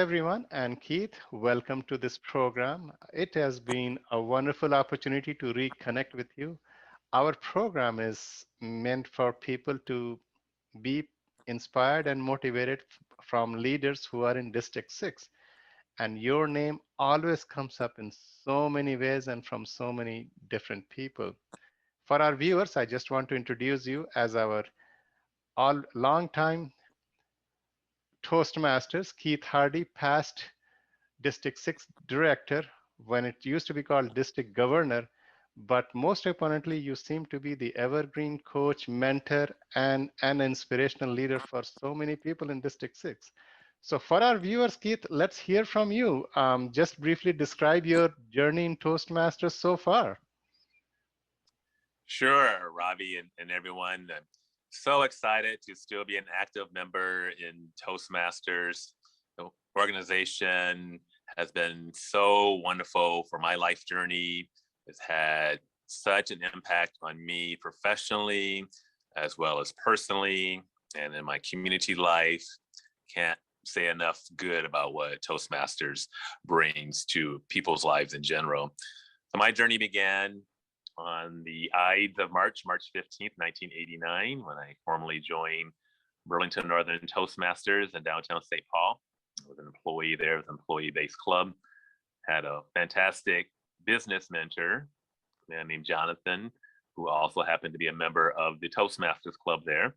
everyone, and Keith, welcome to this program. It has been a wonderful opportunity to reconnect with you. Our program is meant for people to be inspired and motivated from leaders who are in District 6. And your name always comes up in so many ways and from so many different people. For our viewers, I just want to introduce you as our all long time Toastmasters, Keith Hardy, past District 6 director when it used to be called district governor. But most importantly, you seem to be the evergreen coach, mentor, and an inspirational leader for so many people in District 6. So for our viewers, Keith, let's hear from you. Just briefly describe your journey in Toastmasters so far. Sure, Ravi and everyone. I'm so excited to still be an active member in Toastmasters. The organization has been so wonderful for my life journey. It's had such an impact on me professionally, as well as personally, and in my community life. Can't say enough good about what Toastmasters brings to people's lives in general. So my journey began on the Ides of March, March 15th, 1989, when I formally joined Burlington Northern Toastmasters in downtown St. Paul. I was an employee there, it was an employee-based club. Had a fantastic business mentor, a man named Jonathan, who also happened to be a member of the Toastmasters Club there.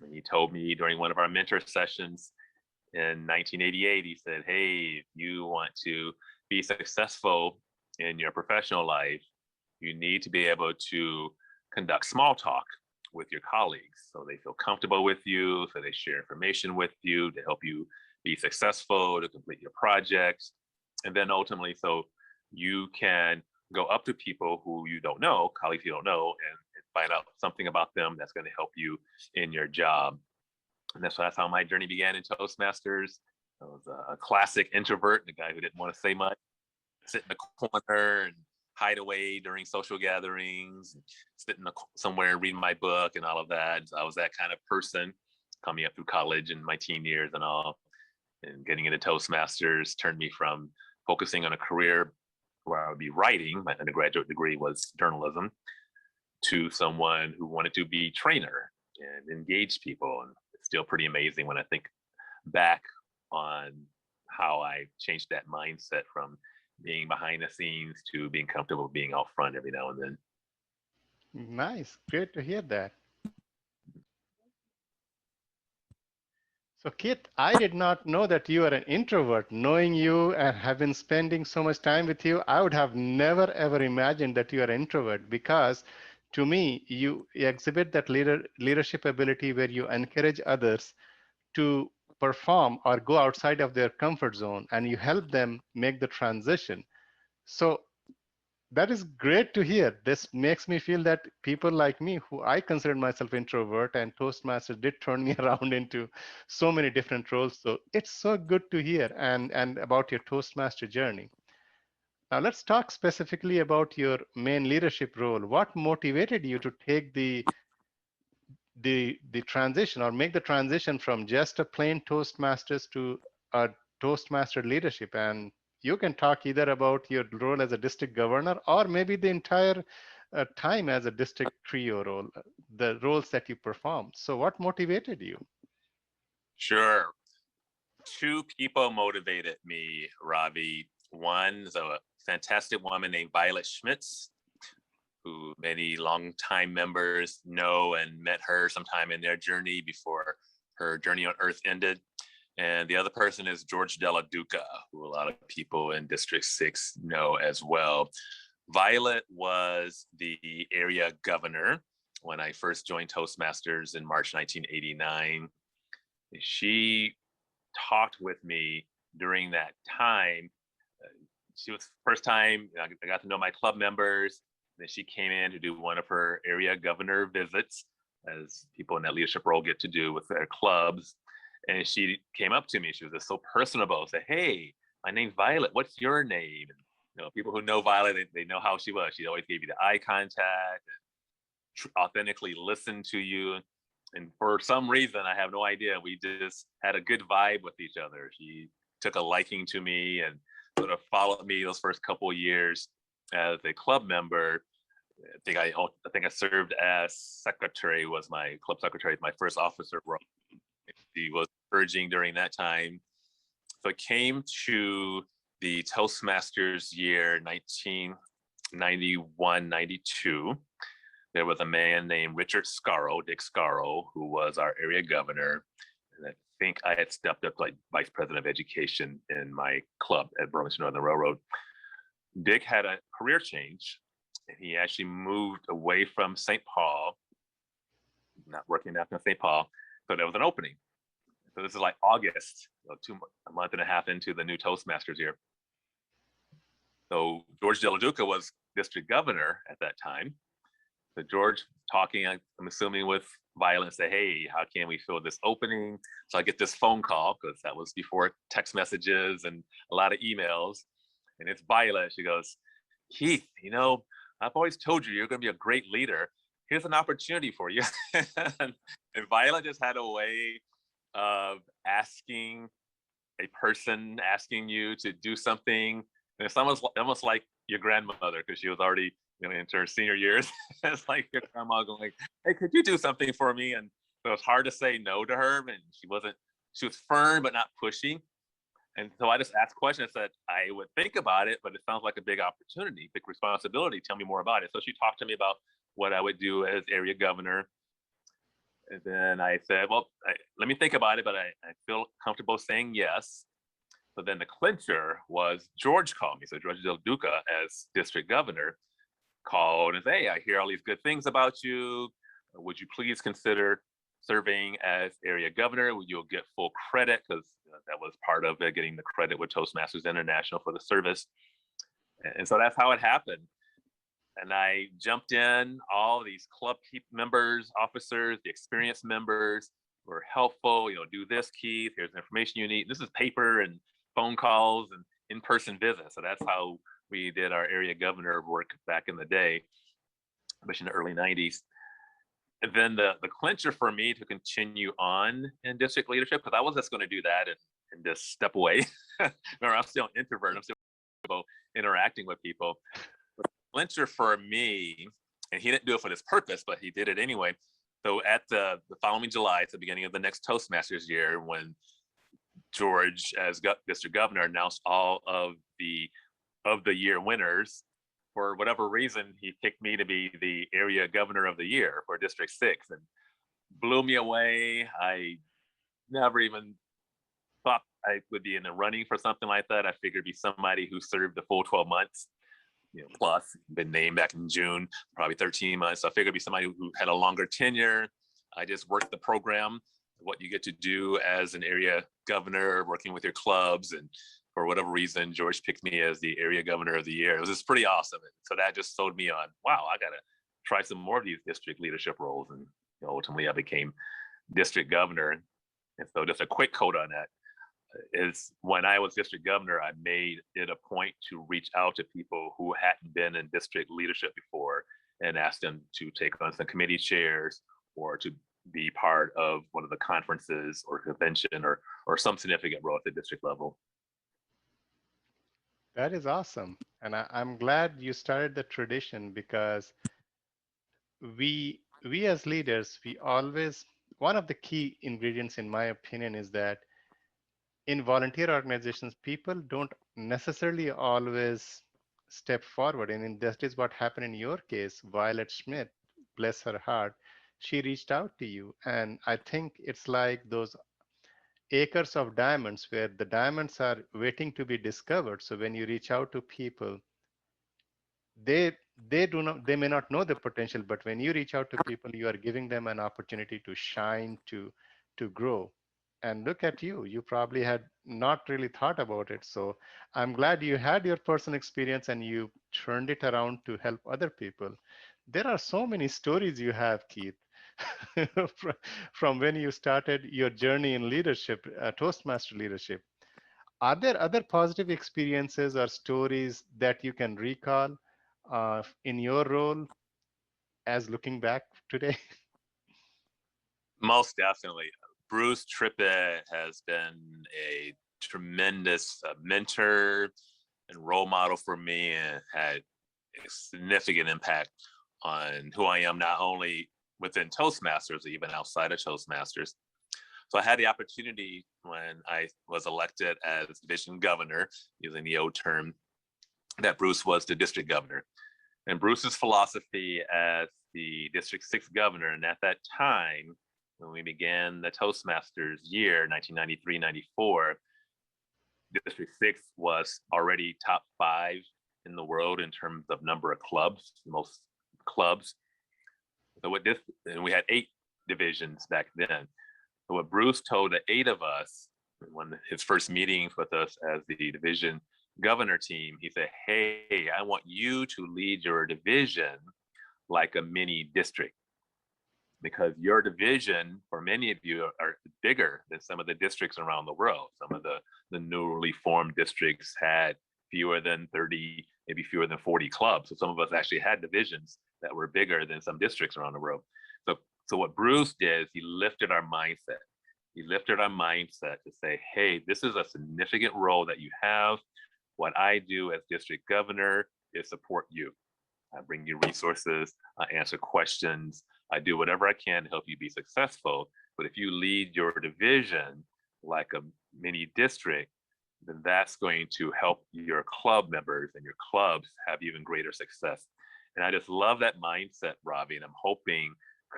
And he told me during one of our mentor sessions in 1988, he said, hey, if you want to be successful in your professional life, you need to be able to conduct small talk with your colleagues so they feel comfortable with you, so they share information with you to help you be successful, to complete your projects. And then ultimately, so you can go up to people who you don't know, colleagues you don't know, and find out something about them that's going to help you in your job. And that's how my journey began in Toastmasters. I was a classic introvert, the guy who didn't want to say much, sit in the corner and hide away during social gatherings, sit somewhere and read my book and all of that. So I was that kind of person coming up through college and my teen years and all. And getting into Toastmasters turned me from focusing on a career where I would be writing, my undergraduate degree was journalism, to someone who wanted to be trainer and engage people. And it's still pretty amazing when I think back on how I changed that mindset from being behind the scenes to being comfortable being out front every now and then. Nice, great to hear that. So Kit, I did not know that you are an introvert. Knowing you and have been spending so much time with you, I would have never ever imagined that you are an introvert, because to me, you exhibit that leadership ability where you encourage others to perform or go outside of their comfort zone and you help them make the transition. So that is great to hear. This makes me feel that people like me, who I considered myself introvert, and Toastmasters did turn me around into so many different roles. So it's so good to hear and about your Toastmaster journey. Now let's talk specifically about your main leadership role. What motivated you to take the transition or make the transition from just a plain Toastmasters to a Toastmaster leadership? And you can talk either about your role as a district governor or maybe the entire time as a district trio role, the roles that you performed. So what motivated you? Sure. Two people motivated me, Ravi. One is a fantastic woman named Violet Schmitz, who many longtime members know and met her sometime in their journey before her journey on Earth ended. And the other person is George Della Duca, who a lot of people in District 6 know as well. Violet was the area governor when I first joined Toastmasters in March 1989. She talked with me during that time. She was first time I got to know my club members. Then she came in to do one of her area governor visits, as people in that leadership role get to do with their clubs. And she came up to me. She was just so personable. Said, "Hey, my name's Violet. What's your name?" And, people who know Violet, they know how she was. She always gave you the eye contact, and authentically listened to you. And for some reason, I have no idea, we just had a good vibe with each other. She took a liking to me and sort of followed me those first couple of years as a club member. I think I served as secretary, was my club secretary, my first officer role. He was urging during that time. So it came to the Toastmasters year 1991, 92. There was a man named Richard Scarrow, Dick Scarrow, who was our area governor. And I think I had stepped up like vice president of education in my club at Burlington Northern Railroad. Dick had a career change, and he actually moved away from St. Paul, not working after St. Paul. So there was an opening. So this is like August, a month and a half into the new Toastmasters year. So George Del Duca was district governor at that time. So George talking, I'm assuming with Violet, say, hey, how can we fill this opening? So I get this phone call, because that was before text messages and a lot of emails. And it's Violet. She goes, Keith, I've always told you you're going to be a great leader. Here's an opportunity for you. And Violet just had a way of asking a person, asking you to do something. And it's almost like your grandmother, because she was already into her senior years. It's like your grandma going, hey, could you do something for me? And so it's hard to say no to her. And she was firm, but not pushing. And so I just asked questions. I said, I would think about it, but it sounds like a big opportunity, big responsibility. Tell me more about it. So she talked to me about what I would do as area governor. And then I said, well, let me think about it, but I feel comfortable saying yes. So then the clincher was George called me. So George Del Duca, as district governor, called and said, hey, I hear all these good things about you. Would you please consider serving as area governor? You'll get full credit, because that was part of it, getting the credit with Toastmasters International for the service. And so that's how it happened. And I jumped in. All these club members, officers, the experienced members were helpful. Do this, Keith. Here's the information you need. This is paper and phone calls and in-person visits. So that's how we did our area governor work back in the day, especially in the early 90s. And then the clincher for me to continue on in district leadership, because I was just going to do that and just step away. Remember, I'm still an introvert. I'm still interacting with people. But the clincher for me, and he didn't do it for this purpose, but he did it anyway. So at the following July, at the beginning of the next Toastmasters year, when George, as district governor, announced all of the year winners, for whatever reason, he picked me to be the area governor of the year for District 6, and blew me away. I never even thought I would be in the running for something like that. I figured it'd be somebody who served the full 12 months, plus, been named back in June, probably 13 months. So I figured it'd be somebody who had a longer tenure. I just worked the program, what you get to do as an area governor, working with your clubs, and for whatever reason, George picked me as the area governor of the year. It was just pretty awesome. And so that just sold me on, wow, I got to try some more of these district leadership roles. And ultimately, I became district governor. And so just a quick quote on that is, when I was district governor, I made it a point to reach out to people who hadn't been in district leadership before and ask them to take on some committee chairs, or to be part of one of the conferences or convention, or some significant role at the district level. That is awesome. And I'm glad you started the tradition, because we as leaders, we always, one of the key ingredients, in my opinion, is that in volunteer organizations, people don't necessarily always step forward. And that is what happened in your case. Violet Schmidt, bless her heart, she reached out to you. And I think it's like those acres of diamonds where the diamonds are waiting to be discovered. So when you reach out to people, they they may not know the potential, but when you reach out to people, you are giving them an opportunity to shine, to grow. And look at you, you probably had not really thought about it. So I'm glad you had your personal experience and you turned it around to help other people. There are so many stories you have, Keith. From when you started your journey in leadership, Toastmaster leadership. Are there other positive experiences or stories that you can recall in your role as looking back today? Most definitely. Bruce Trippett has been a tremendous mentor and role model for me, and had a significant impact on who I am, not only within Toastmasters, even outside of Toastmasters. So I had the opportunity when I was elected as division governor, using the old term, that Bruce was the district governor. And Bruce's philosophy as the District 6 governor, and at that time, when we began the Toastmasters year, 1993-94, District 6 was already top 5 in the world in terms of number of clubs, most clubs. So what this, and we had 8 divisions back then. So what Bruce told the 8 of us, when his first meetings with us as the division governor team, he said, hey, I want you to lead your division like a mini district, because your division, for many of you, are bigger than some of the districts around the world. Some of the newly formed districts had fewer than 30, maybe fewer than 40 clubs. So some of us actually had divisions that were bigger than some districts around the world. So what Bruce did is he lifted our mindset. He lifted our mindset to say, hey, this is a significant role that you have. What I do as district governor is support you. I bring you resources, I answer questions, I do whatever I can to help you be successful. But if you lead your division like a mini district, then that's going to help your club members and your clubs have even greater success. And I just love that mindset, Ravi, and I'm hoping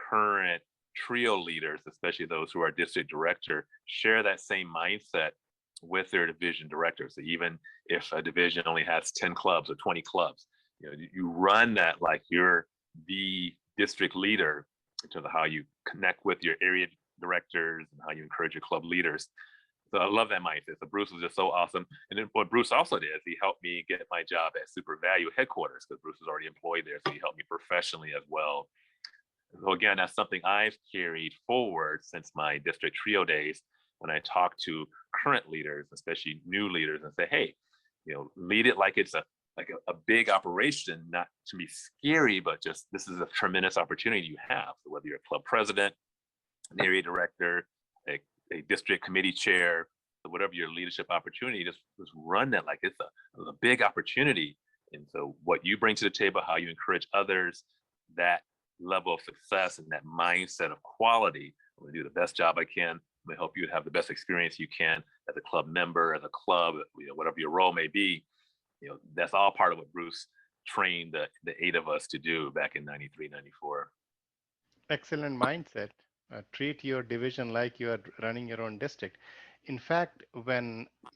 current trio leaders, especially those who are district director, share that same mindset with their division directors. So even if a division only has 10 clubs or 20 clubs, you run that like you're the district leader, in terms of how you connect with your area directors and how you encourage your club leaders. So I love that mindset. So Bruce was just so awesome. And then what Bruce also did is he helped me get my job at Super Value headquarters, because Bruce was already employed there. So he helped me professionally as well. So again, that's something I've carried forward since my district trio days, when I talk to current leaders, especially new leaders, and say, hey, lead it like it's a big operation, not to be scary, but just this is a tremendous opportunity you have. So whether you're a club president, an area director, a district committee chair, so whatever your leadership opportunity, just run that like it's a big opportunity. And so what you bring to the table, how you encourage others, that level of success and that mindset of quality, I'm going to do the best job I can. I'm going to help you to have the best experience you can as a club member, as a club, whatever your role may be. That's all part of what Bruce trained the 8 of us to do back in 93, 94. Excellent mindset. Treat your division like you are running your own district. In fact,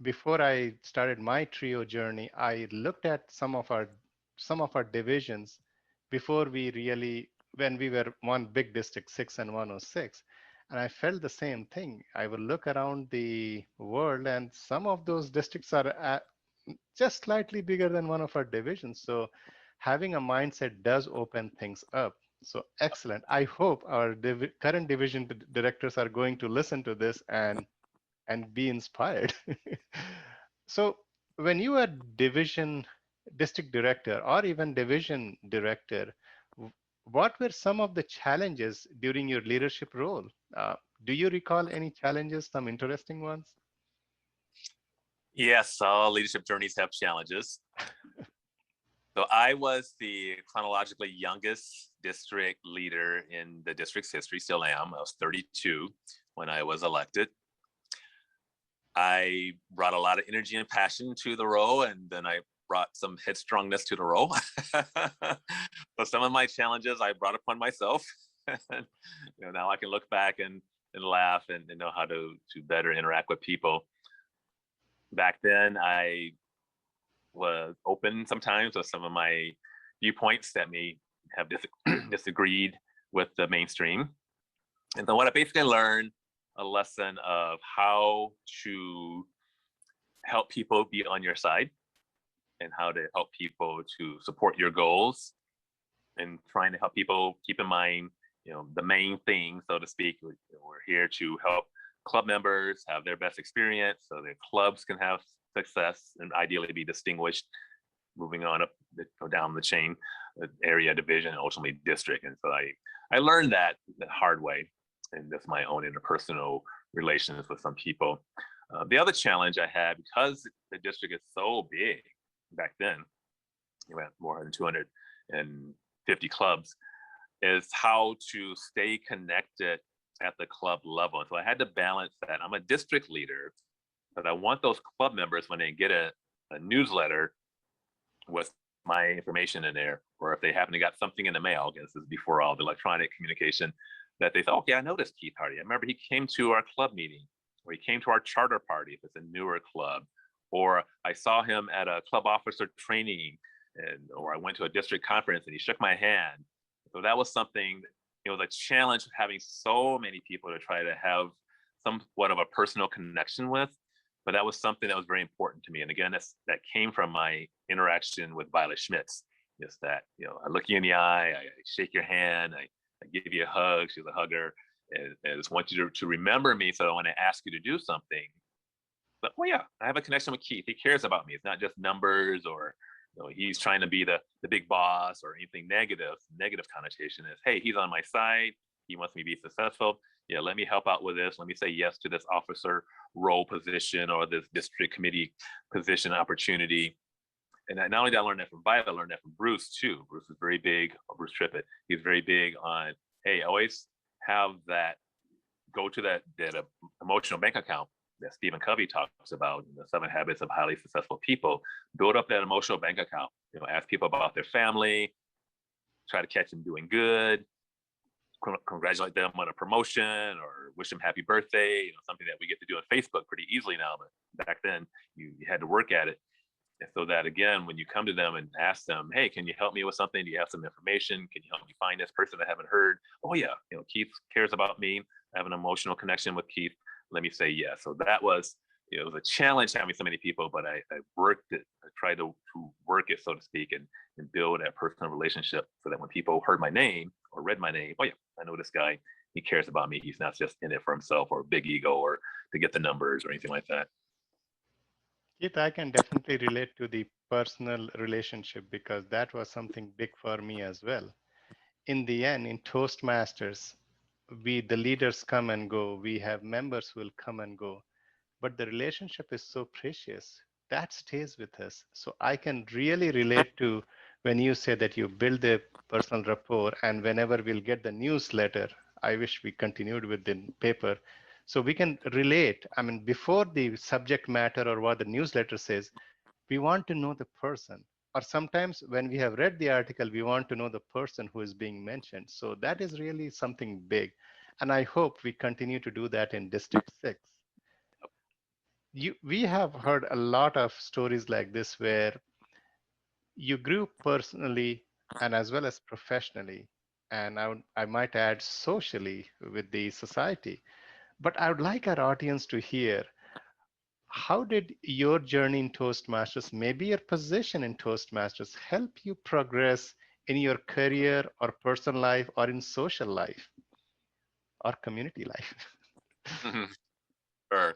before I started my trio journey, I looked at some of our divisions before when we were one big district, 6 and 106. And I felt the same thing. I would look around the world, and some of those districts are just slightly bigger than one of our divisions. So having a mindset does open things up. So excellent. I hope our current division directors are going to listen to this and be inspired. So when you are district director or even division director, what were some of the challenges during your leadership role? Do you recall any challenges, some interesting ones? Yes, all leadership journeys have challenges. So I was the chronologically youngest district leader in the district's history, still am. I was 32 when I was elected. I brought a lot of energy and passion to the role, and then I brought some headstrongness to the role. So some of my challenges I brought upon myself. Now I can look back and laugh and know how to better interact with people. Back then, I was open sometimes with some of my viewpoints that may have disagreed with the mainstream. And then what I basically learned, a lesson of how to help people be on your side and how to help people to support your goals, and trying to help people keep in mind, the main thing, so to speak. We're here to help club members have their best experience so their clubs can have success and ideally be distinguished moving on up down the chain, area, division, and ultimately district. And so I learned that the hard way, and that's my own interpersonal relations with some people. The other challenge I had, because the district is so big back then, you had more than 250 clubs, is how to stay connected at the club level. And so I had to balance that. I'm a district leader, but I want those club members, when they get a newsletter with my information in there, or if they happen to got something in the mail, I guess this is before all the electronic communication, that they thought, okay, I noticed Keith Hardy. I remember he came to our club meeting, or he came to our charter party if it's a newer club, or I saw him at a club officer training, or I went to a district conference and he shook my hand. So that was something, it was a challenge of having so many people to try to have somewhat of a personal connection with. But that was something that was very important to me. And again, that came from my interaction with Violet Schmitz. Just that, I look you in the eye, I shake your hand, I give you a hug. She's a hugger. And I just want you to remember me. So when I ask you to do something, but oh yeah, I have a connection with Keith. He cares about me. It's not just numbers, or he's trying to be the big boss or anything negative. Negative connotation is, hey, he's on my side. He wants me to be successful. Yeah, let me help out with this. Let me say yes to this officer role position or this district committee position opportunity. And not only did I learn that from Violet, I learned that from Bruce too. Bruce is very big, Bruce Trippett. He's very big on, hey, always have that, go to that emotional bank account that Stephen Covey talks about in the 7 Habits of Highly Successful People. Build up that emotional bank account. Ask people about their family, try to catch them doing good, congratulate them on a promotion, or wish them happy birthday. Something that we get to do on Facebook pretty easily now, but back then you had to work at it. And so that, again, when you come to them and ask them, hey, can you help me with something? Do you have some information? Can you help me find this person I haven't heard? Oh yeah, Keith cares about me. I have an emotional connection with Keith. Let me say yes. So that was, it was a challenge having so many people, but I worked it. I tried to work it, so to speak, and build that personal relationship, so that when people heard my name or read my name, oh yeah, I know this guy. He cares about me. He's not just in it for himself or a big ego or to get the numbers or anything like that. Keith, I can definitely relate to the personal relationship, because that was something big for me as well. In the end, in Toastmasters, the leaders come and go. We have members who will come and go, but the relationship is so precious that stays with us. So I can really relate to when you say that you build a personal rapport, and whenever we'll get the newsletter, I wish we continued with the paper, so we can relate. I mean, before the subject matter or what the newsletter says, we want to know the person. Or sometimes when we have read the article, we want to know the person who is being mentioned. So that is really something big. And I hope we continue to do that in District 6. We have heard a lot of stories like this where you grew personally and as well as professionally, and I might add socially with the society. But I would like our audience to hear, how did your journey in Toastmasters, maybe your position in Toastmasters, help you progress in your career or personal life or in social life or community life? Sure.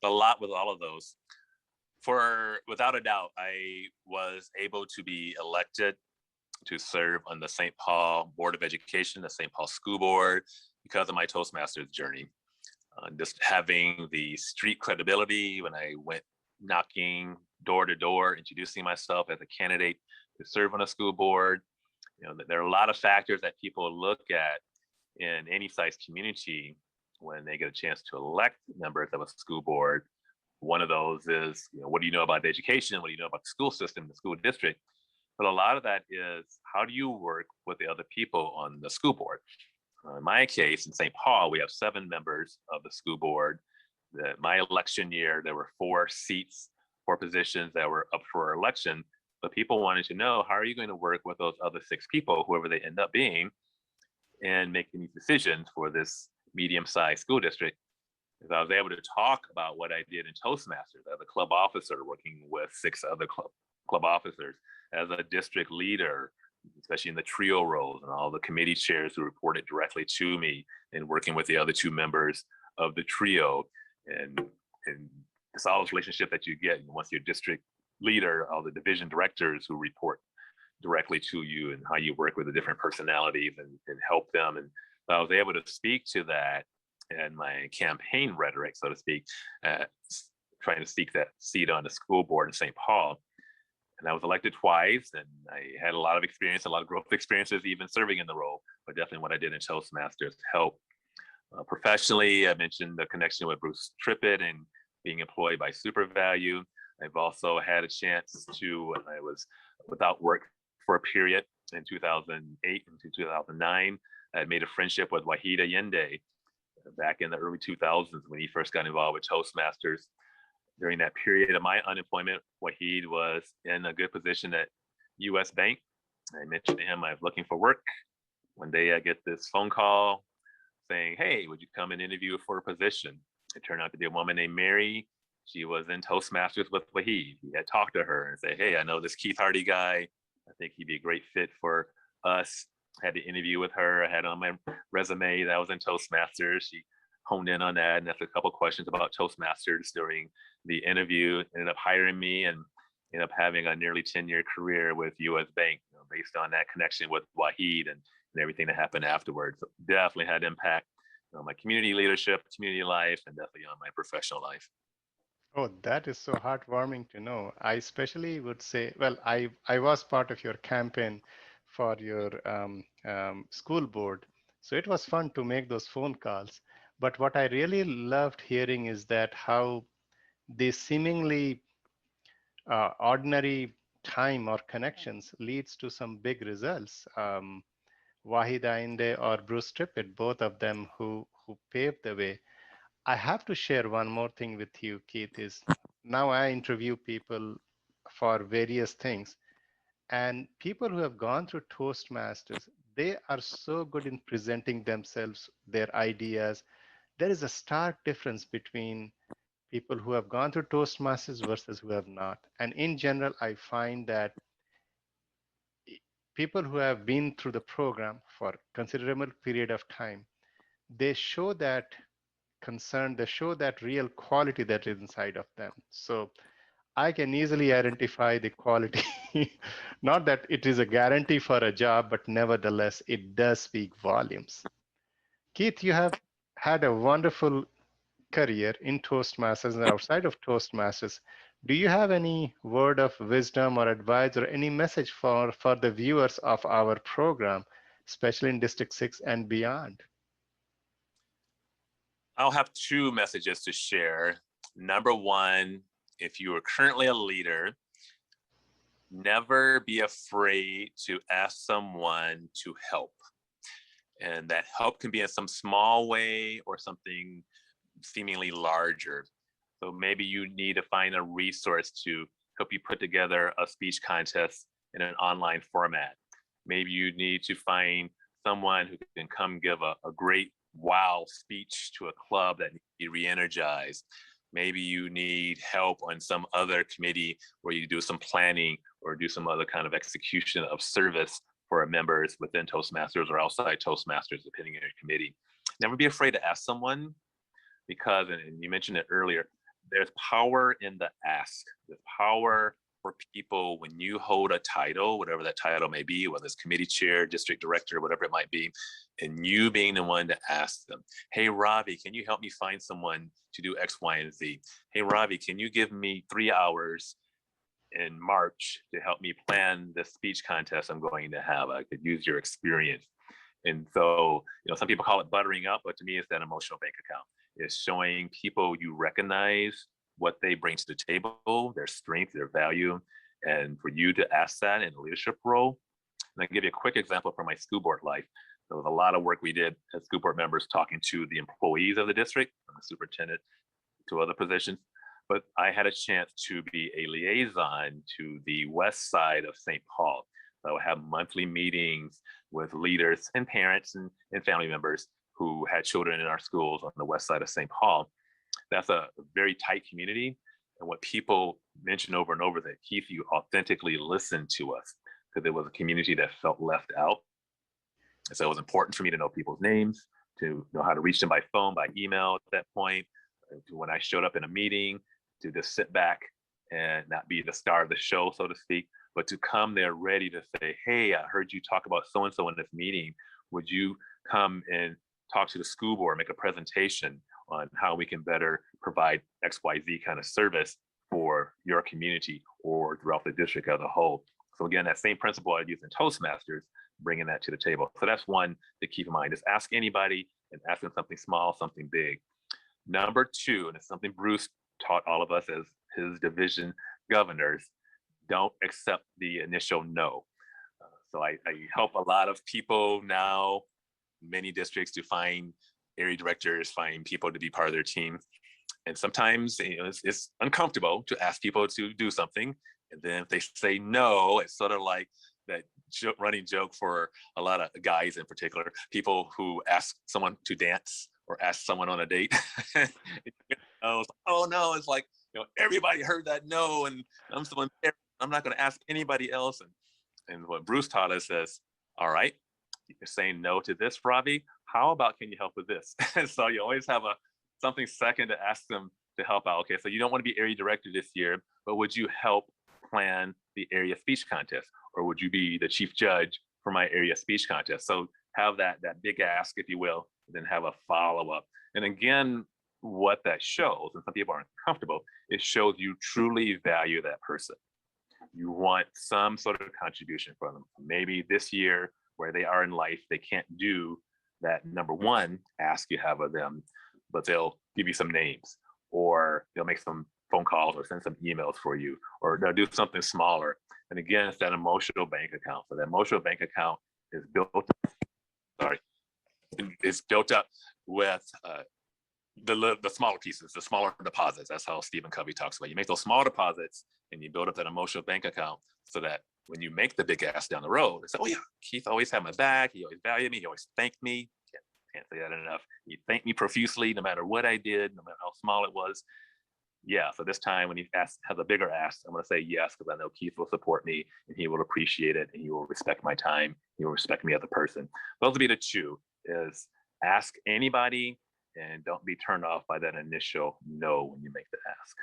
A lot with all of those. Without a doubt, I was able to be elected to serve on the St. Paul Board of Education, the St. Paul School Board, because of my Toastmasters journey. Just having the street credibility when I went knocking door to door, introducing myself as a candidate to serve on a school board. There are a lot of factors that people look at in any size community when they get a chance to elect members of a school board. One of those is, what do you know about the education? What do you know about the school system, the school district? But a lot of that is, how do you work with the other people on the school board? In my case, in St. Paul, we have 7 members of the school board. My election year, there were 4 seats, 4 positions that were up for election. But people wanted to know, how are you going to work with those other 6 people, whoever they end up being, and making these decisions for this medium-sized school district? Because I was able to talk about what I did in Toastmasters as a club officer, working with 6 other club officers, as a district leader, especially in the trio roles, and all the committee chairs who reported directly to me, and working with the other 2 members of the trio, and it's all this relationship that you get once you're district leader, all the division directors who report directly to you, and how you work with the different personalities and help them. And I was able to speak to that in my campaign rhetoric, so to speak, trying to seek that seat on the school board in St. Paul. And I was elected twice, and I had a lot of experience, a lot of growth experiences, even serving in the role. But definitely what I did in Toastmasters helped. Professionally, I mentioned the connection with Bruce Trippett and being employed by SuperValue. I've also had a chance to, I was without work for a period in 2008 and 2009. I made a friendship with Wahid Allende back in the early 2000s when he first got involved with Toastmasters. During that period of my unemployment, Wahid was in a good position at US Bank. I mentioned to him I was looking for work. One day I get this phone call saying, hey, would you come and interview for a position? It turned out to be a woman named Mary. She was in Toastmasters with Wahid. He had talked to her and said, hey, I know this Keith Hardy guy. I think he'd be a great fit for us. I had to interview with her. I had on my resume that I was in Toastmasters. She honed in on that and asked a couple questions about Toastmasters during the interview. Ended up hiring me and ended up having a nearly 10-year career with US Bank, based on that connection with Wahid and everything that happened afterwards. So definitely had impact on my community leadership, community life, and definitely on my professional life. Oh, that is so heartwarming to know. I especially would say, well, I was part of your campaign for your school board. So it was fun to make those phone calls. But what I really loved hearing is that how these seemingly ordinary time or connections leads to some big results. Wahid Ainde or Bruce Trippett, both of them who paved the way. I have to share one more thing with you, Keith, is now I interview people for various things. And people who have gone through Toastmasters, they are so good in presenting themselves, their ideas. There is a stark difference between people who have gone through Toastmasters versus who have not. And in general, I find that people who have been through the program for considerable period of time, they show that concern, they show that real quality that is inside of them. So I can easily identify the quality. Not that it is a guarantee for a job, but nevertheless, it does speak volumes. Keith, you have had a wonderful career in Toastmasters and outside of Toastmasters. Do you have any word of wisdom or advice or any message for the viewers of our program, especially in District 6 and beyond? I'll have two messages to share. Number one, if you are currently a leader, never be afraid to ask someone to help. And that help can be in some small way or something seemingly larger. So maybe you need to find a resource to help you put together a speech contest in an online format. Maybe you need to find someone who can come give a great wow speech to a club that needs to be re-energized. Maybe you need help on some other committee where you do some planning or do some other kind of execution of service for members within Toastmasters or outside Toastmasters, depending on your committee. Never be afraid to ask someone, because, and you mentioned it earlier, there's power in the ask. There's power for people when you hold a title, whatever that title may be, whether it's committee chair, district director, whatever it might be, and you being the one to ask them, hey, Ravi, can you help me find someone to do X, Y, and Z? Hey, Ravi, can you give me 3 hours in March to help me plan the speech contest I'm going to have? I could use your experience. And so, some people call it buttering up, but to me, it's that emotional bank account. It's showing people you recognize what they bring to the table, their strength, their value, and for you to ask that in a leadership role. And I'll give you a quick example from my school board life. There was a lot of work we did as school board members talking to the employees of the district, from the superintendent to other positions. But I had a chance to be a liaison to the west side of St. Paul. So I would have monthly meetings with leaders and parents and family members who had children in our schools on the west side of St. Paul. That's a very tight community. And what people mention over and over that, Keith, you authentically listened to us, because there was a community that felt left out. And so it was important for me to know people's names, to know how to reach them by phone, by email at that point, to when I showed up in a meeting, to just sit back and not be the star of the show, so to speak, but to come there ready to say, hey, I heard you talk about so-and-so in this meeting. Would you come and talk to the school board, make a presentation on how we can better provide XYZ kind of service for your community or throughout the district as a whole. So again, that same principle I use in Toastmasters, bringing that to the table. So that's one to keep in mind. Just ask anybody and ask them something small, something big. Number two, and it's something Bruce taught all of us as his division governors, don't accept the initial no. So I help a lot of people now, many districts, to find area directors, find people to be part of their team. And sometimes it's uncomfortable to ask people to do something. And then if they say no, it's sort of like that running joke for a lot of guys in particular, people who ask someone to dance or ask someone on a date. Oh no, it's like, everybody heard that no, and I'm not going to ask anybody else. And what Bruce taught us is, all right, you're saying no to this, Ravi. How about, can you help with this? So you always have something second to ask them to help out. Okay, so you don't want to be area director this year, but would you help plan the area speech contest? Or would you be the chief judge for my area speech contest? So have that big ask, if you will, and then have a follow-up. And again, what that shows, and some people aren't comfortable, it shows you truly value that person. You want some sort of contribution from them. Maybe this year, where they are in life, they can't do that number one ask you have of them, but they'll give you some names, or they'll make some phone calls or send some emails for you, or they'll do something smaller. And again, it's that emotional bank account. So that emotional bank account is built up with the smaller pieces, the smaller deposits. That's how Stephen Covey talks about. You make those small deposits and you build up that emotional bank account so that when you make the big ass down the road, it's like, oh yeah, Keith always had my back. He always valued me. He always thanked me. Can't say that enough. He thanked me profusely, no matter what I did, no matter how small it was. Yeah, so this time when he has a bigger ask, I'm going to say yes, because I know Keith will support me and he will appreciate it and he will respect my time. He will respect me as a person. Those will be the two, is ask anybody and don't be turned off by that initial no when you make the ask.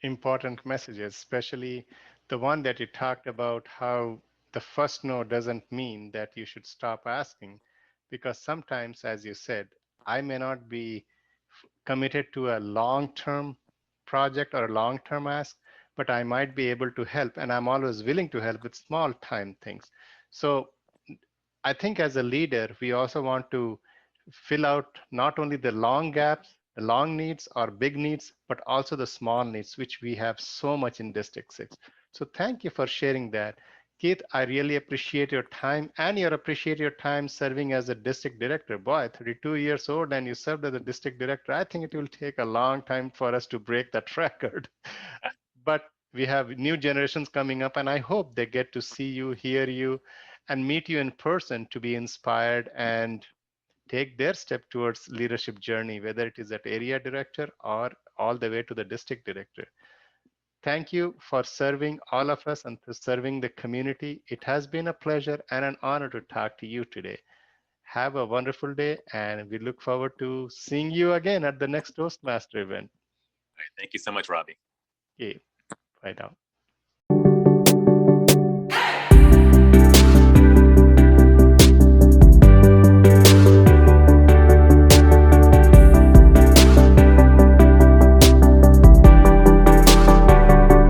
Important messages, especially the one that you talked about, how the first no doesn't mean that you should stop asking, because sometimes, as you said, I may not be committed to a long-term project or a long-term ask, but I might be able to help, and I'm always willing to help with small time things. So I think as a leader, we also want to fill out not only the long gaps, the long needs or big needs, but also the small needs, which we have so much in District 6. So thank you for sharing that. Keith, I really appreciate your time, and you appreciate your time serving as a district director. Boy, 32 years old and you served as a district director. I think it will take a long time for us to break that record. But we have new generations coming up, and I hope they get to see you, hear you, and meet you in person to be inspired and take their step towards leadership journey, whether it is at area director or all the way to the district director. Thank you for serving all of us and for serving the community. It has been a pleasure and an honor to talk to you today. Have a wonderful day, and we look forward to seeing you again at the next Toastmaster event. All right, thank you so much, Robbie. Okay, bye now.